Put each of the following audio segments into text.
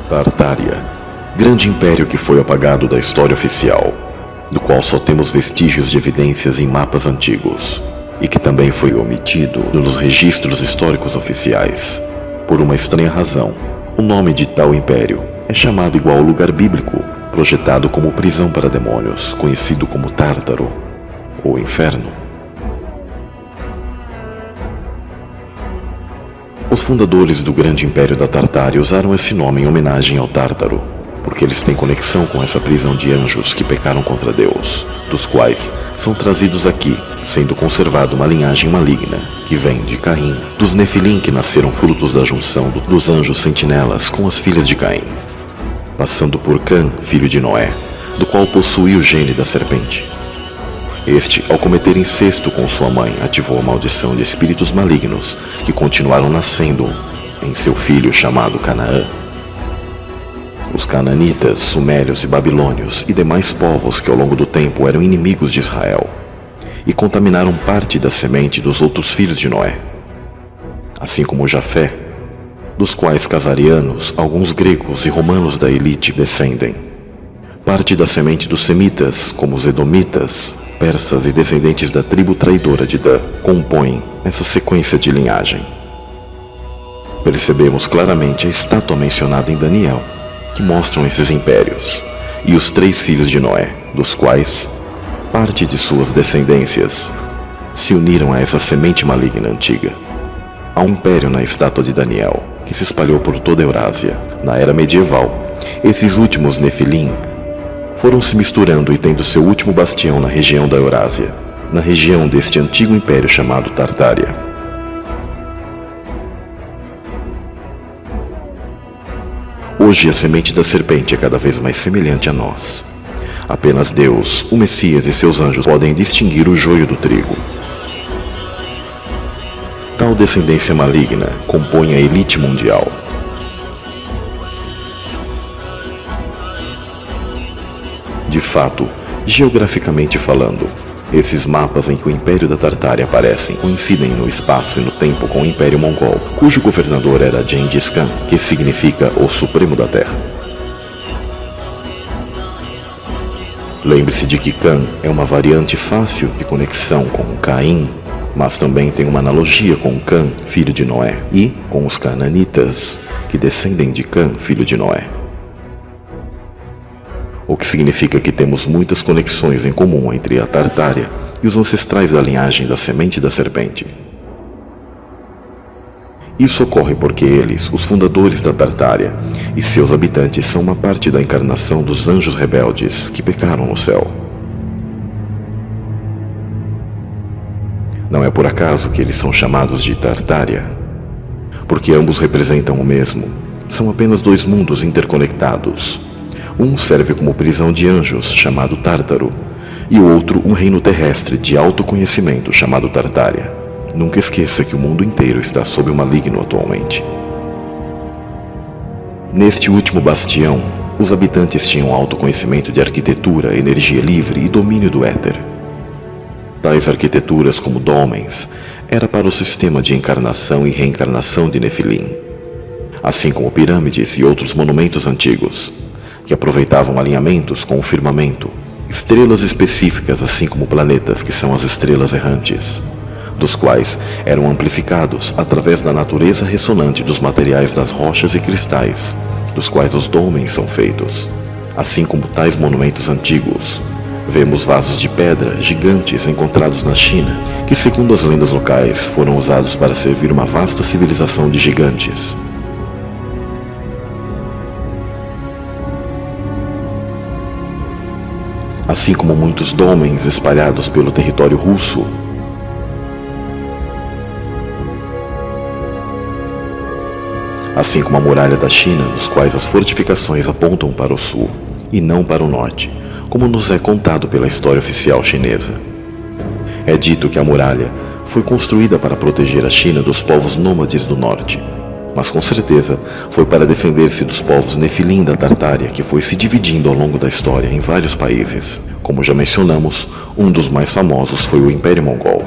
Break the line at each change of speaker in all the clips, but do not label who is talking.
Tartária, grande império que foi apagado da história oficial, do qual só temos vestígios de evidências em mapas antigos, e que também foi omitido nos registros históricos oficiais. Por uma estranha razão, o nome de tal império é chamado igual ao lugar bíblico, projetado como prisão para demônios, conhecido como Tártaro, ou Inferno. Os fundadores do grande império da Tartária usaram esse nome em homenagem ao Tártaro, porque eles têm conexão com essa prisão de anjos que pecaram contra Deus, dos quais são trazidos aqui, sendo conservada uma linhagem maligna, que vem de Caim, dos Nefilim que nasceram frutos da junção dos anjos sentinelas com as filhas de Caim, passando por Cã, filho de Noé, do qual possuía o gene da serpente. Este, ao cometer incesto com sua mãe, ativou a maldição de espíritos malignos que continuaram nascendo em seu filho chamado Canaã. Os cananitas, sumérios e babilônios e demais povos que ao longo do tempo eram inimigos de Israel e contaminaram parte da semente dos outros filhos de Noé, assim como Jafé, dos quais casarianos, alguns gregos e romanos da elite descendem. Parte da semente dos semitas, como os edomitas, persas e descendentes da tribo traidora de Dan, compõem essa sequência de linhagem. Percebemos claramente a estátua mencionada em Daniel, que mostram esses impérios, e os 3 filhos de Noé, dos quais parte de suas descendências se uniram a essa semente maligna antiga. Há um império na estátua de Daniel, que se espalhou por toda a Eurásia. Na era medieval, esses últimos Nefilim foram se misturando e tendo seu último bastião na região da Eurásia, na região deste antigo império chamado Tartária. Hoje a semente da serpente é cada vez mais semelhante a nós. Apenas Deus, o Messias e seus anjos podem distinguir o joio do trigo. Tal descendência maligna compõe a elite mundial. De fato, geograficamente falando, esses mapas em que o Império da Tartária aparecem coincidem no espaço e no tempo com o Império Mongol, cujo governador era Gengis Khan, que significa o Supremo da Terra. Lembre-se de que Khan é uma variante fácil de conexão com Caim, mas também tem uma analogia com Cã, filho de Noé, e com os cananitas, que descendem de Cã, filho de Noé. O que significa que temos muitas conexões em comum entre a Tartária e os ancestrais da linhagem da semente da serpente. Isso ocorre porque eles, os fundadores da Tartária, e seus habitantes são uma parte da encarnação dos anjos rebeldes que pecaram no céu. Não é por acaso que eles são chamados de Tartária, porque ambos representam o mesmo. São apenas 2 mundos interconectados. Um serve como prisão de anjos, chamado Tártaro, e o outro um reino terrestre de autoconhecimento, chamado Tartária. Nunca esqueça que o mundo inteiro está sob o maligno atualmente. Neste último bastião, os habitantes tinham autoconhecimento de arquitetura, energia livre e domínio do éter. Tais arquiteturas, como dólmens, era para o sistema de encarnação e reencarnação de Nefilim, assim como pirâmides e outros monumentos antigos, que aproveitavam alinhamentos com o firmamento, estrelas específicas assim como planetas que são as estrelas errantes, dos quais eram amplificados através da natureza ressonante dos materiais das rochas e cristais, dos quais os dólmens são feitos. Assim como tais monumentos antigos, vemos vasos de pedra gigantes encontrados na China, que segundo as lendas locais foram usados para servir uma vasta civilização de gigantes. Assim como muitos dólmens espalhados pelo território russo, assim como a muralha da China, dos quais as fortificações apontam para o sul e não para o norte, como nos é contado pela história oficial chinesa. É dito que a muralha foi construída para proteger a China dos povos nômades do norte, mas com certeza foi para defender-se dos povos Nefilim da Tartária, que foi se dividindo ao longo da história em vários países. Como já mencionamos, um dos mais famosos foi o Império Mongol.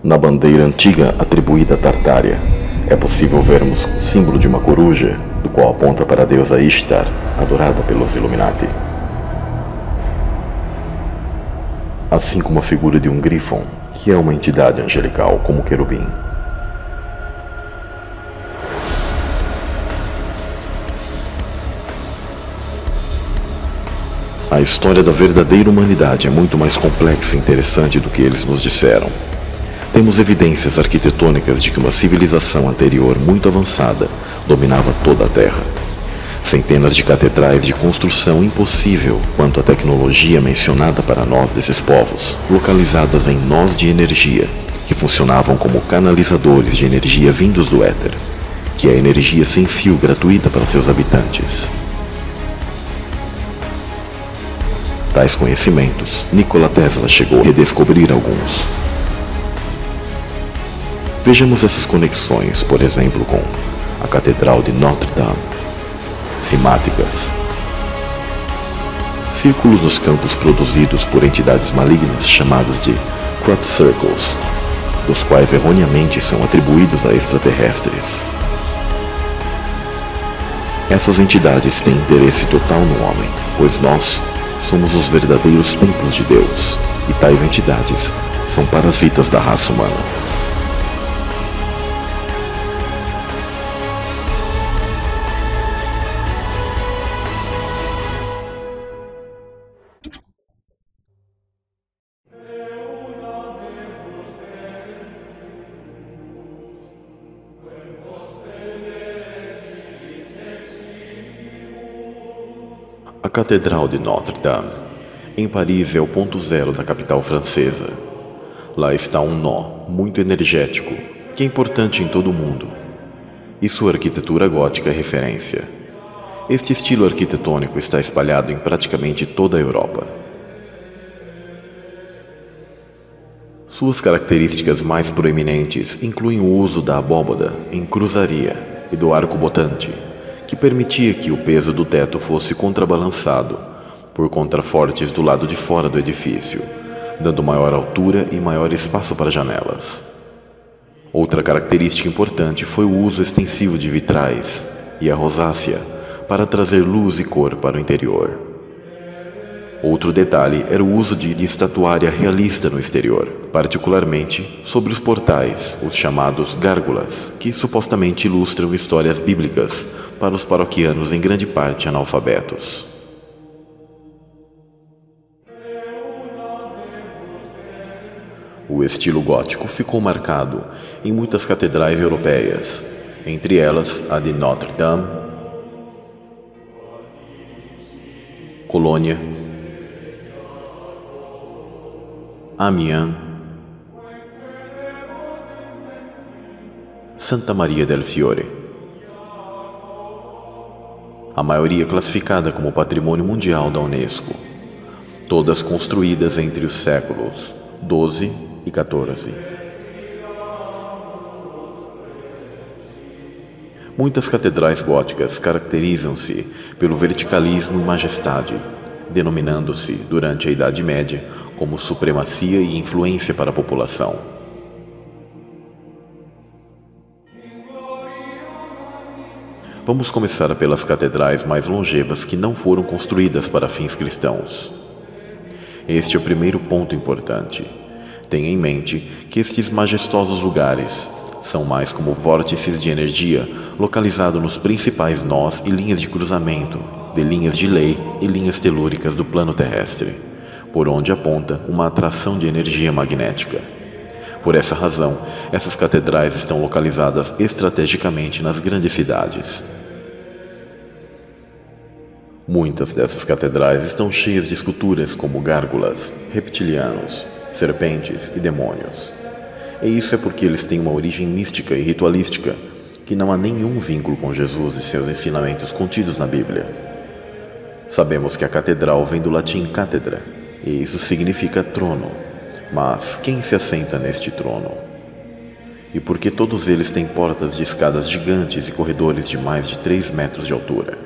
Na bandeira antiga atribuída a Tartária, é possível vermos o símbolo de uma coruja, do qual aponta para a deusa Ishtar, adorada pelos Illuminati. Assim como a figura de um Gryphon, que é uma entidade angelical como o querubim. A história da verdadeira humanidade é muito mais complexa e interessante do que eles nos disseram. Temos evidências arquitetônicas de que uma civilização anterior muito avançada dominava toda a Terra. Centenas de catedrais de construção impossível quanto à tecnologia mencionada para nós desses povos, localizadas em nós de energia, que funcionavam como canalizadores de energia vindos do éter, que é energia sem fio gratuita para seus habitantes. Tais conhecimentos, Nikola Tesla chegou a redescobrir alguns. Vejamos essas conexões, por exemplo, com a Catedral de Notre Dame. Cimáticas. Círculos nos campos produzidos por entidades malignas chamadas de crop circles, dos quais erroneamente são atribuídos a extraterrestres. Essas entidades têm interesse total no homem, pois nós somos os verdadeiros templos de Deus, e tais entidades são parasitas da raça humana. A Catedral de Notre Dame, em Paris, é o ponto zero da capital francesa. Lá está um nó muito energético, que é importante em todo o mundo. E sua arquitetura gótica é referência. Este estilo arquitetônico está espalhado em praticamente toda a Europa. Suas características mais proeminentes incluem o uso da abóbada em cruzaria e do arco botante, que permitia que o peso do teto fosse contrabalançado por contrafortes do lado de fora do edifício, dando maior altura e maior espaço para janelas. Outra característica importante foi o uso extensivo de vitrais e a rosácea para trazer luz e cor para o interior. Outro detalhe era o uso de estatuária realista no exterior, particularmente sobre os portais, os chamados gárgulas, que supostamente ilustram histórias bíblicas para os paroquianos em grande parte analfabetos. O estilo gótico ficou marcado em muitas catedrais europeias, entre elas a de Notre Dame, Colônia, Amiens, Santa Maria del Fiore. A maioria classificada como Patrimônio Mundial da Unesco, todas construídas entre os séculos XII e XIV. Muitas catedrais góticas caracterizam-se pelo verticalismo e majestade, denominando-se, durante a Idade Média, como supremacia e influência para a população. Vamos começar pelas catedrais mais longevas que não foram construídas para fins cristãos. Este é o primeiro ponto importante. Tenha em mente que estes majestosos lugares são mais como vórtices de energia localizados nos principais nós e linhas de cruzamento de linhas de lei e linhas telúricas do plano terrestre, por onde aponta uma atração de energia magnética. Por essa razão, essas catedrais estão localizadas estrategicamente nas grandes cidades. Muitas dessas catedrais estão cheias de esculturas como gárgulas, reptilianos, serpentes e demônios. E isso é porque eles têm uma origem mística e ritualística, que não há nenhum vínculo com Jesus e seus ensinamentos contidos na Bíblia. Sabemos que a catedral vem do latim cátedra, e isso significa trono. Mas quem se assenta neste trono? E por que todos eles têm portas de escadas gigantes e corredores de mais de 3 metros de altura?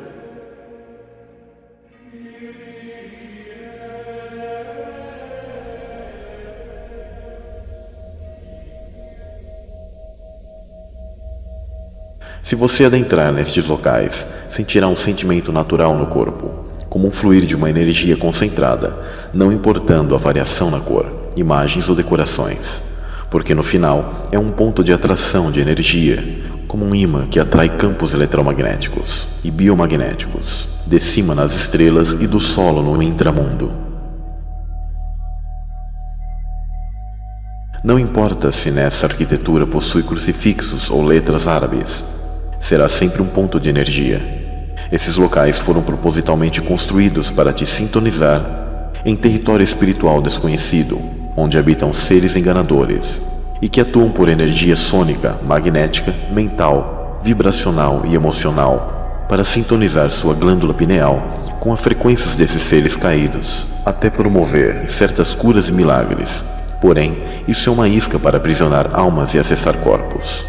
Se você adentrar nestes locais, sentirá um sentimento natural no corpo, como um fluir de uma energia concentrada, não importando a variação na cor, imagens ou decorações, porque no final é um ponto de atração de energia, como um ímã que atrai campos eletromagnéticos e biomagnéticos, de cima nas estrelas e do solo no intramundo. Não importa se nessa arquitetura possui crucifixos ou letras árabes, será sempre um ponto de energia. Esses locais foram propositalmente construídos para te sintonizar em território espiritual desconhecido, onde habitam seres enganadores e que atuam por energia sônica, magnética, mental, vibracional e emocional para sintonizar sua glândula pineal com as frequências desses seres caídos, até promover certas curas e milagres. Porém, isso é uma isca para aprisionar almas e acessar corpos.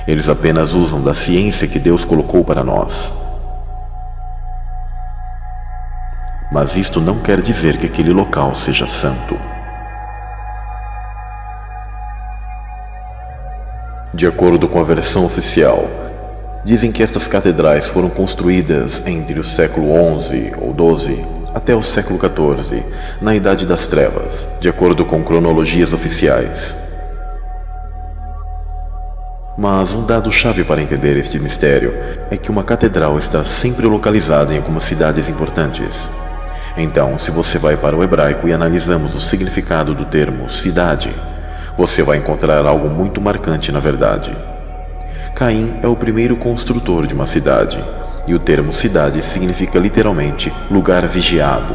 Eles apenas usam da ciência que Deus colocou para nós. Mas isto não quer dizer que aquele local seja santo. De acordo com a versão oficial, dizem que estas catedrais foram construídas entre o século XI ou XII até o século XIV, na Idade das Trevas, de acordo com cronologias oficiais. Mas um dado-chave para entender este mistério é que uma catedral está sempre localizada em algumas cidades importantes. Então, se você vai para o hebraico e analisamos o significado do termo cidade, você vai encontrar algo muito marcante na verdade. Caim é o primeiro construtor de uma cidade, e o termo cidade significa literalmente lugar vigiado,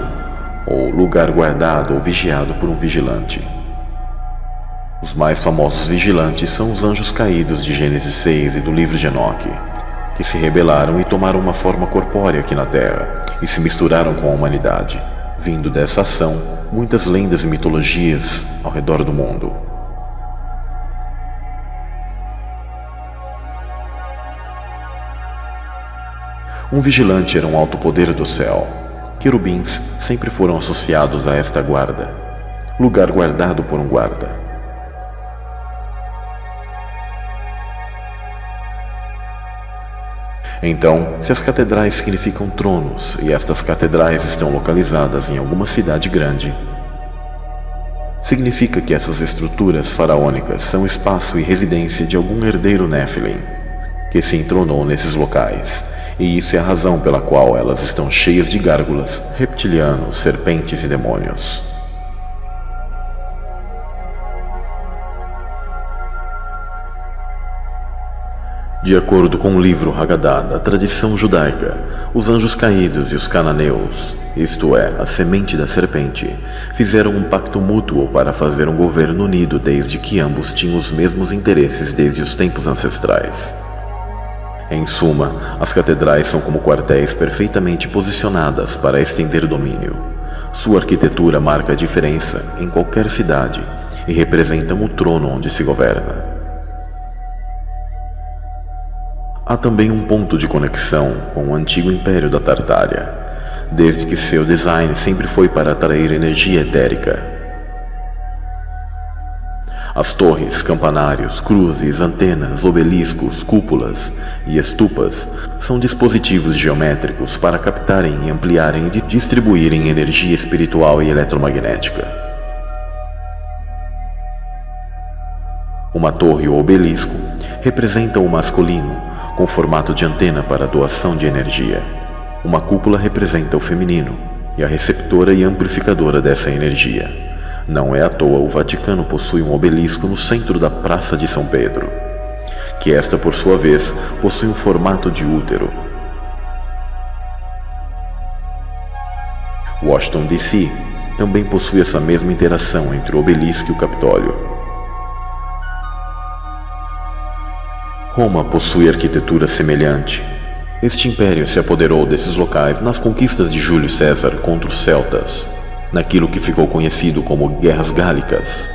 ou lugar guardado ou vigiado por um vigilante. Os mais famosos vigilantes são os anjos caídos de Gênesis 6 e do livro de Enoque, que se rebelaram e tomaram uma forma corpórea aqui na Terra, e se misturaram com a humanidade. Vindo dessa ação, muitas lendas e mitologias ao redor do mundo. Um vigilante era um alto poder do céu. Querubins sempre foram associados a esta guarda, lugar guardado por um guarda. Então, se as catedrais significam tronos e estas catedrais estão localizadas em alguma cidade grande, significa que essas estruturas faraônicas são espaço e residência de algum herdeiro Nephilim, que se entronou nesses locais. E isso é a razão pela qual elas estão cheias de gárgulas, reptilianos, serpentes e demônios. De acordo com o livro Haggadah da tradição judaica, os anjos caídos e os cananeus, isto é, a semente da serpente, fizeram um pacto mútuo para fazer um governo unido desde que ambos tinham os mesmos interesses desde os tempos ancestrais. Em suma, as catedrais são como quartéis perfeitamente posicionadas para estender domínio. Sua arquitetura marca a diferença em qualquer cidade e representam o trono onde se governa. Há também um ponto de conexão com o antigo Império da Tartária, desde que seu design sempre foi para atrair energia etérica. As torres, campanários, cruzes, antenas, obeliscos, cúpulas e estupas são dispositivos geométricos para captarem e ampliarem e distribuírem energia espiritual e eletromagnética. Uma torre ou obelisco representa o masculino, com formato de antena para doação de energia. Uma cúpula representa o feminino e a receptora e amplificadora dessa energia. Não é à toa o Vaticano possui um obelisco no centro da Praça de São Pedro, que esta, por sua vez, possui um formato de útero. Washington, D.C. também possui essa mesma interação entre o obelisco e o Capitólio. Roma possui arquitetura semelhante. Este império se apoderou desses locais nas conquistas de Júlio César contra os celtas, naquilo que ficou conhecido como Guerras Gálicas.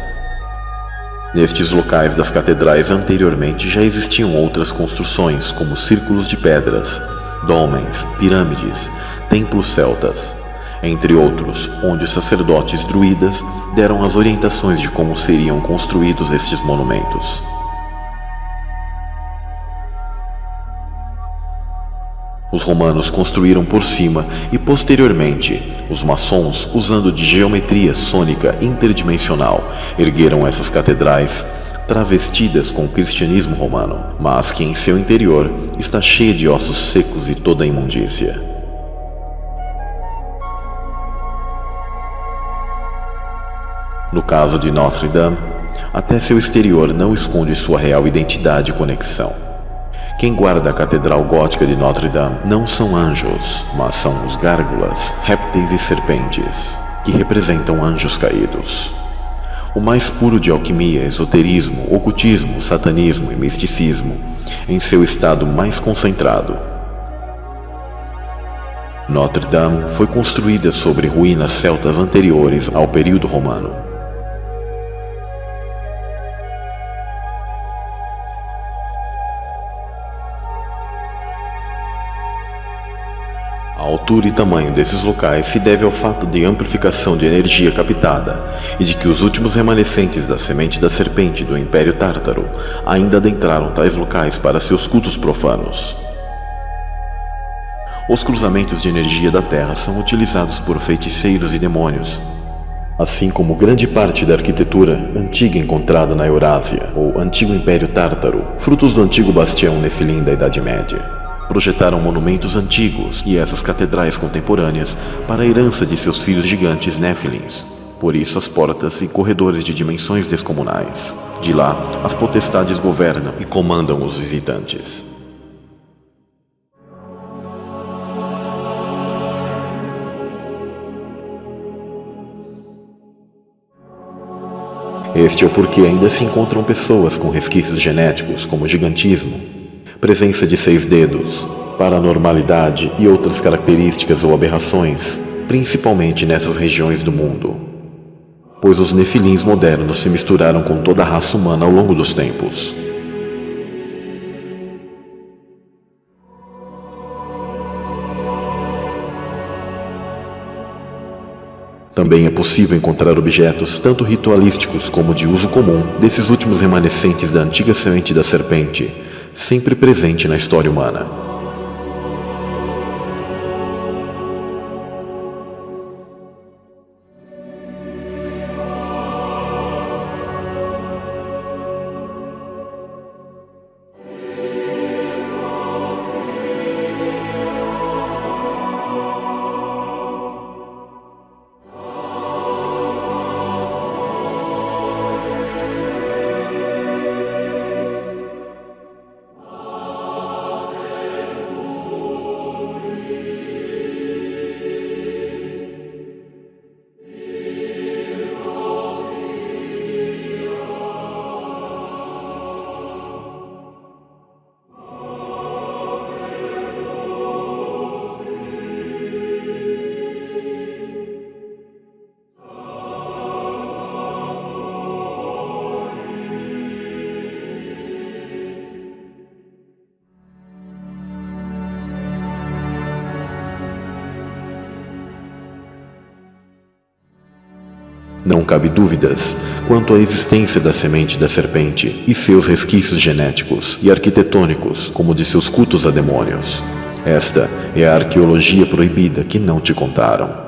Nestes locais das catedrais anteriormente já existiam outras construções, como círculos de pedras, dólmens, pirâmides, templos celtas, entre outros, onde os sacerdotes druidas deram as orientações de como seriam construídos estes monumentos. Os romanos construíram por cima e, posteriormente, os maçons, usando de geometria sônica interdimensional, ergueram essas catedrais travestidas com o cristianismo romano, mas que em seu interior está cheia de ossos secos e toda a imundícia. No caso de Notre Dame, até seu exterior não esconde sua real identidade e conexão. Quem guarda a Catedral Gótica de Notre Dame não são anjos, mas são os gárgulas, répteis e serpentes, que representam anjos caídos. O mais puro de alquimia, esoterismo, ocultismo, satanismo e misticismo, em seu estado mais concentrado. Notre Dame foi construída sobre ruínas celtas anteriores ao período romano. A altura e tamanho desses locais se deve ao fato de amplificação de energia captada e de que os últimos remanescentes da semente da serpente do Império Tártaro ainda adentraram tais locais para seus cultos profanos. Os cruzamentos de energia da Terra são utilizados por feiticeiros e demônios, assim como grande parte da arquitetura antiga encontrada na Eurásia, ou Antigo Império Tártaro, frutos do antigo bastião Nefilim da Idade Média. Projetaram monumentos antigos e essas catedrais contemporâneas para a herança de seus filhos gigantes Néfilins. Por isso as portas e corredores de dimensões descomunais. De lá, as potestades governam e comandam os visitantes. Este é o porquê ainda se encontram pessoas com resquícios genéticos como gigantismo, presença de 6 dedos, paranormalidade e outras características ou aberrações, principalmente nessas regiões do mundo, pois os nefilins modernos se misturaram com toda a raça humana ao longo dos tempos. Também é possível encontrar objetos tanto ritualísticos como de uso comum desses últimos remanescentes da antiga semente da serpente, sempre presente na história humana. Não cabe dúvidas quanto à existência da semente da serpente e seus resquícios genéticos e arquitetônicos, como de seus cultos a demônios. Esta é a arqueologia proibida que não te contaram.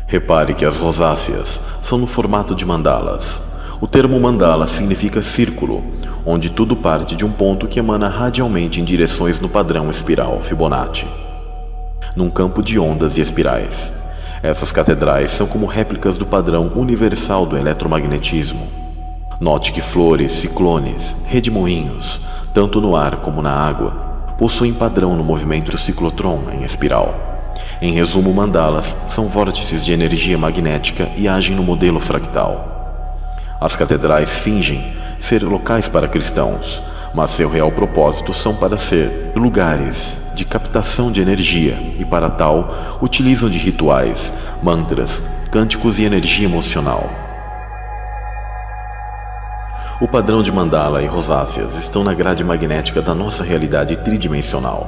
Repare que as rosáceas são no formato de mandalas. O termo mandala significa círculo, onde tudo parte de um ponto que emana radialmente em direções no padrão espiral Fibonacci, num campo de ondas e espirais. Essas catedrais são como réplicas do padrão universal do eletromagnetismo. Note que flores, ciclones, redemoinhos, tanto no ar como na água, possuem padrão no movimento do ciclotron em espiral. Em resumo, mandalas são vórtices de energia magnética e agem no modelo fractal. As catedrais fingem ser locais para cristãos, mas seu real propósito são para ser lugares de captação de energia e, para tal, utilizam de rituais, mantras, cânticos e energia emocional. O padrão de mandala e rosáceas estão na grade magnética da nossa realidade tridimensional,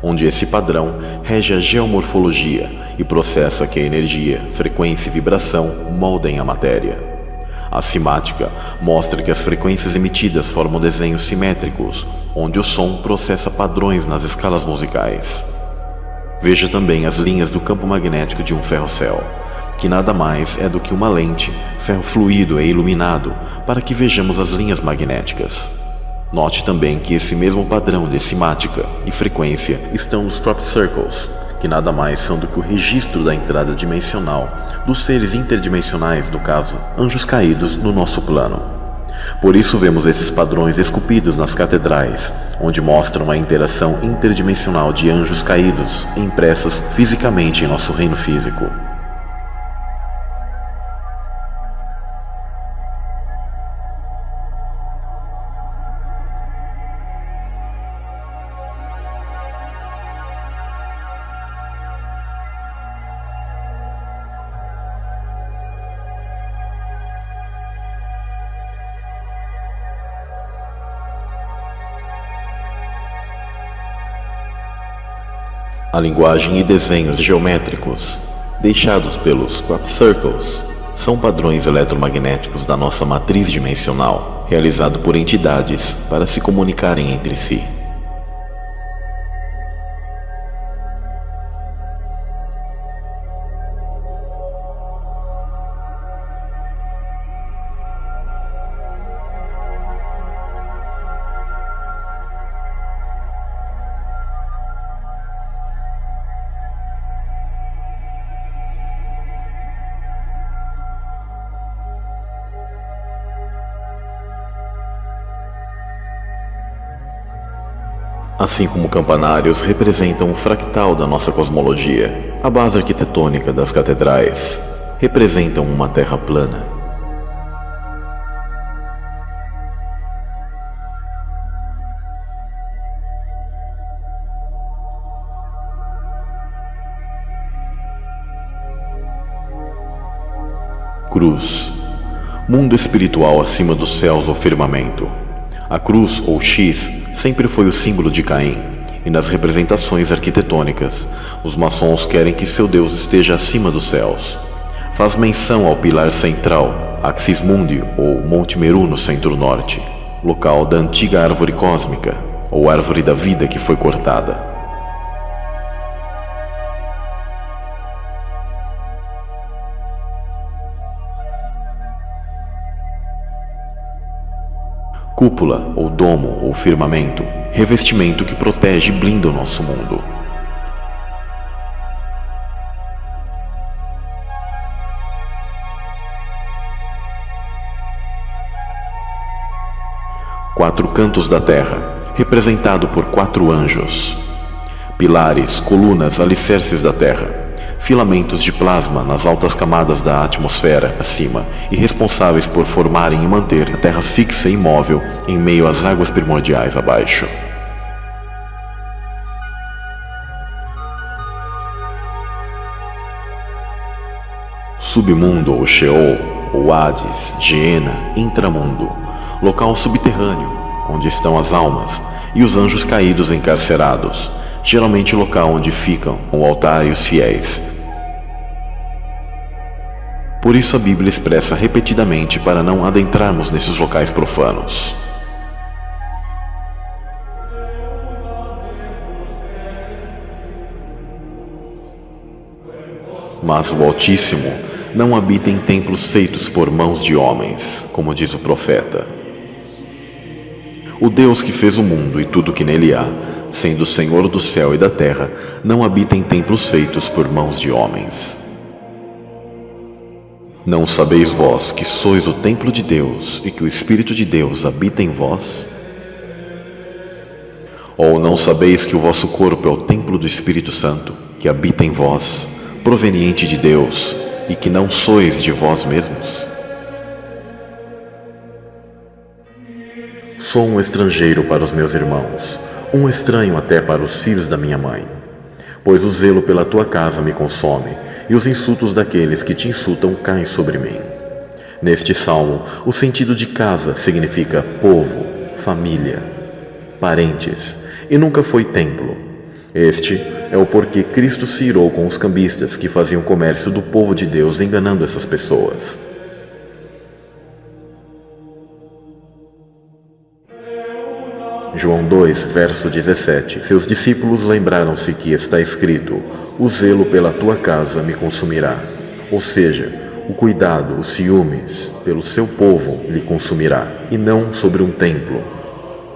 onde esse padrão rege a geomorfologia e processa que a energia, frequência e vibração moldem a matéria. A simática mostra que as frequências emitidas formam desenhos simétricos, onde o som processa padrões nas escalas musicais. Veja também as linhas do campo magnético de um ferrocel, que nada mais é do que uma lente, ferro fluido e iluminado, para que vejamos as linhas magnéticas. Note também que esse mesmo padrão de simática e frequência estão nos crop circles, que nada mais são do que o registro da entrada dimensional dos seres interdimensionais, no caso, anjos caídos no nosso plano. Por isso vemos esses padrões esculpidos nas catedrais, onde mostram a interação interdimensional de anjos caídos impressas fisicamente em nosso reino físico. A linguagem e desenhos geométricos deixados pelos crop circles são padrões eletromagnéticos da nossa matriz dimensional, realizado por entidades para se comunicarem entre si. Assim como campanários representam o fractal da nossa cosmologia, a base arquitetônica das catedrais representam uma terra plana. Cruz, mundo espiritual acima dos céus ou firmamento. A cruz, ou X, sempre foi o símbolo de Caim, e nas representações arquitetônicas, os maçons querem que seu Deus esteja acima dos céus. Faz menção ao pilar central, Axis Mundi, ou Monte Meru no centro-norte, local da antiga árvore cósmica, ou árvore da vida que foi cortada. Cúpula, ou domo, ou firmamento, revestimento que protege e blinda o nosso mundo. Quatro cantos da terra, representado por 4 anjos. Pilares, colunas, alicerces da terra. Filamentos de plasma nas altas camadas da atmosfera acima e responsáveis por formarem e manter a Terra fixa e imóvel em meio às águas primordiais abaixo. Submundo ou Sheol, ou Hades, Geena, intramundo, local subterrâneo, onde estão as almas e os anjos caídos encarcerados, geralmente o local onde ficam o altar e os fiéis. Por isso a Bíblia expressa repetidamente para não adentrarmos nesses locais profanos. Mas o Altíssimo não habita em templos feitos por mãos de homens, como diz o profeta. O Deus que fez o mundo e tudo que nele há, sendo o Senhor do céu e da terra, não habita em templos feitos por mãos de homens. Não sabeis vós que sois o templo de Deus e que o Espírito de Deus habita em vós? Ou não sabeis que o vosso corpo é o templo do Espírito Santo, que habita em vós, proveniente de Deus, e que não sois de vós mesmos? Sou um estrangeiro para os meus irmãos, um estranho até para os filhos da minha mãe. Pois o zelo pela tua casa me consome, e os insultos daqueles que te insultam caem sobre mim. Neste salmo, o sentido de casa significa povo, família, parentes, e nunca foi templo. Este é o porquê Cristo se irou com os cambistas que faziam comércio do povo de Deus enganando essas pessoas. João 2, verso 17. Seus discípulos lembraram-se que está escrito: o zelo pela tua casa me consumirá. Ou seja, o cuidado, os ciúmes pelo seu povo lhe consumirá, e não sobre um templo.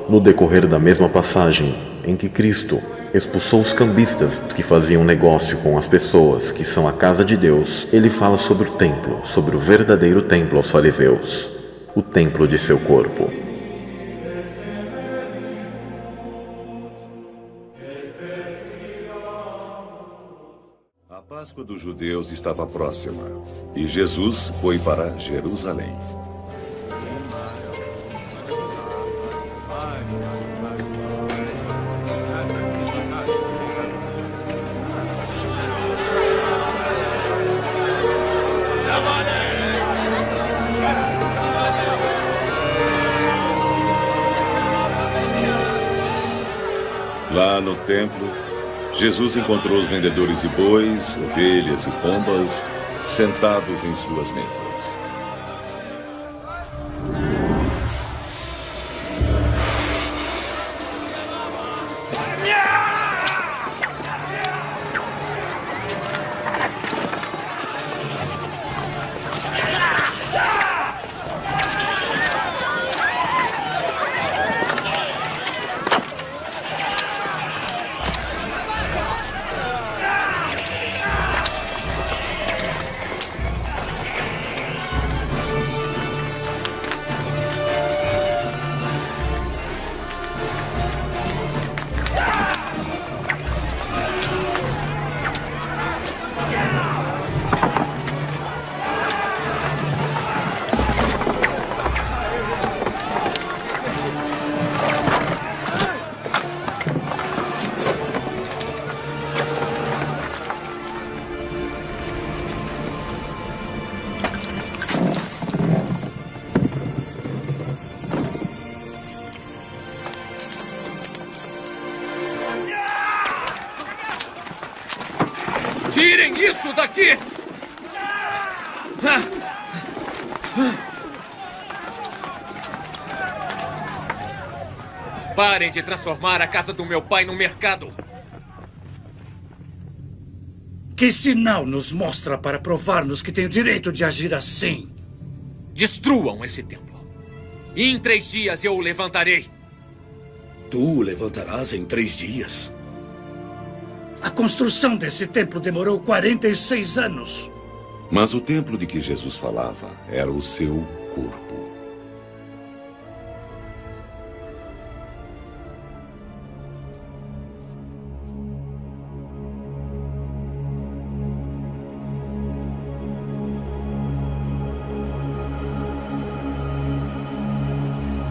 No decorrer da mesma passagem em que Cristo expulsou os cambistas que faziam negócio com as pessoas que são a casa de Deus, ele fala sobre o templo, sobre o verdadeiro templo aos fariseus, o templo de seu corpo.
A Páscoa dos judeus estava próxima e Jesus foi para Jerusalém. Lá no templo, Jesus encontrou os vendedores de bois, ovelhas e pombas sentados em suas mesas.
Tirem isso daqui! Parem de transformar a casa do meu pai num mercado!
Que sinal nos mostra para provar-nos que tem o direito de agir assim?
Destruam esse templo. E em 3 dias eu o levantarei.
Tu o levantarás em 3 dias?
A construção desse templo demorou 46 anos.
Mas o templo de que Jesus falava era o seu corpo.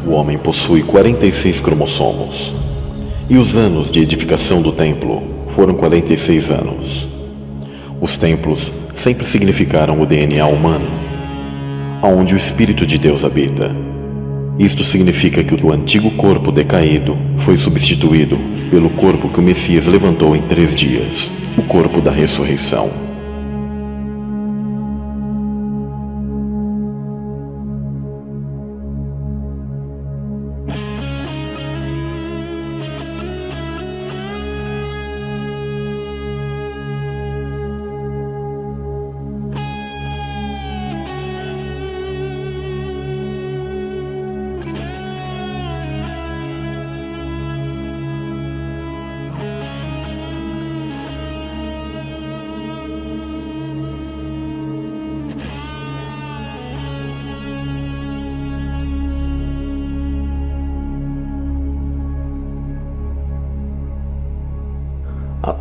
O homem possui 46 cromossomos. E os anos de edificação do templo foram 46 anos. Os templos sempre significaram o DNA humano, onde o Espírito de Deus habita. Isto significa que o antigo corpo decaído foi substituído pelo corpo que o Messias levantou em 3 dias, o corpo da ressurreição.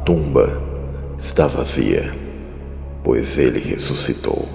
tumba está vazia, pois ele ressuscitou.